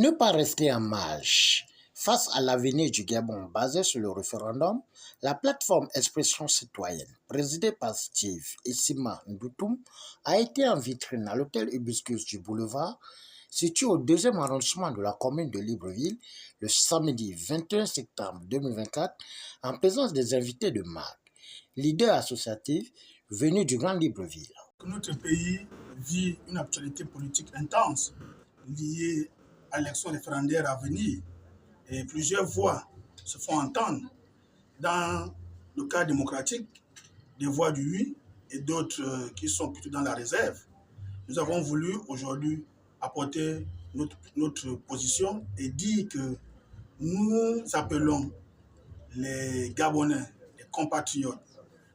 ne pas rester en marge. Face à l'avenir du Gabon basé sur le référendum, la plateforme Expression citoyenne, présidée par Steve Issima Ndoutoum, a été en vitrine à l'hôtel Hibiscus du Boulevard, situé au 2e arrondissement de la commune de Libreville, le samedi 21 septembre 2024, en présence des invités de marque, leaders associatifs venus du Grand Libreville. Notre pays vit une actualité politique intense liée à l'élection référendaire à venir. Et plusieurs voix se font entendre. Dans le cas démocratique, des voix du oui et d'autres qui sont plutôt dans la réserve. Nous avons voulu aujourd'hui apporter notre position et dire que nous appelons les Gabonais, les compatriotes,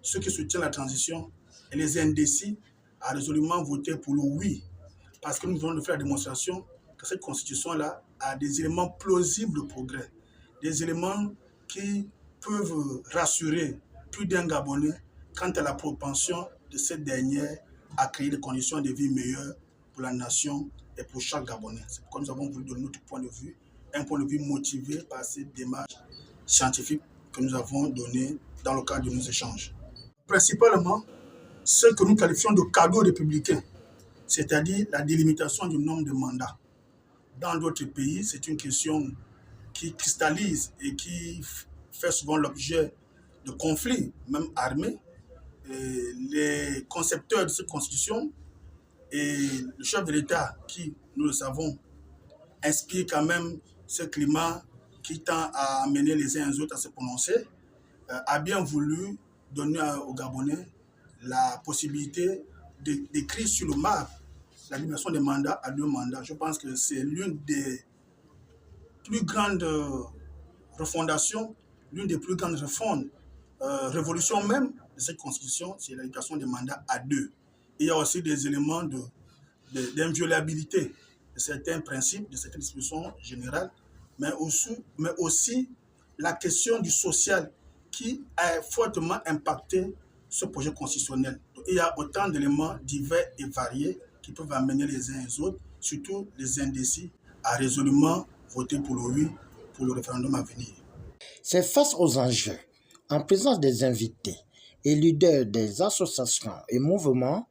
ceux qui soutiennent la transition et les indécis à résolument voter pour le oui. Parce que nous venons de faire la démonstration que cette constitution-là a des éléments plausibles de progrès, des éléments qui peuvent rassurer plus d'un Gabonais quant à la propension de cette dernière à créer des conditions de vie meilleures pour la nation et pour chaque Gabonais. C'est pourquoi nous avons voulu donner notre point de vue, un point de vue motivé par cette démarche scientifique que nous avons donnée dans le cadre de nos échanges. Principalement, ce que nous qualifions de cadeau républicain, c'est-à-dire la délimitation du nombre de mandats. Dans d'autres pays, c'est une question qui cristallise et qui fait souvent l'objet de conflits, même armés. Et les concepteurs de cette constitution et le chef de l'État, qui, nous le savons, inspire quand même ce climat qui tend à amener les uns et les autres à se prononcer, a bien voulu donner aux Gabonais la possibilité d'écrire sur le marbre la limitation des mandats à 2 mandats. Je pense que c'est l'une des plus grandes refondations, l'une des plus grandes réformes, révolutions même de cette constitution, c'est la limitation des mandats à 2. Il y a aussi des éléments d'inviolabilité de certains principes, de certaines dispositions générales, mais aussi la question du social qui a fortement impacté ce projet constitutionnel. Il y a autant d'éléments divers et variés qui peuvent amener les uns et les autres, surtout les indécis, à résolument voter pour le oui, pour le référendum à venir. C'est face aux enjeux, en présence des invités et leaders des associations et mouvements,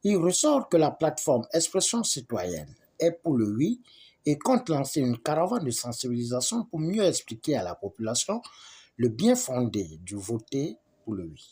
il ressort que la plateforme Expression citoyenne est pour le oui et compte lancer une caravane de sensibilisation pour mieux expliquer à la population le bien fondé du voter pour le oui.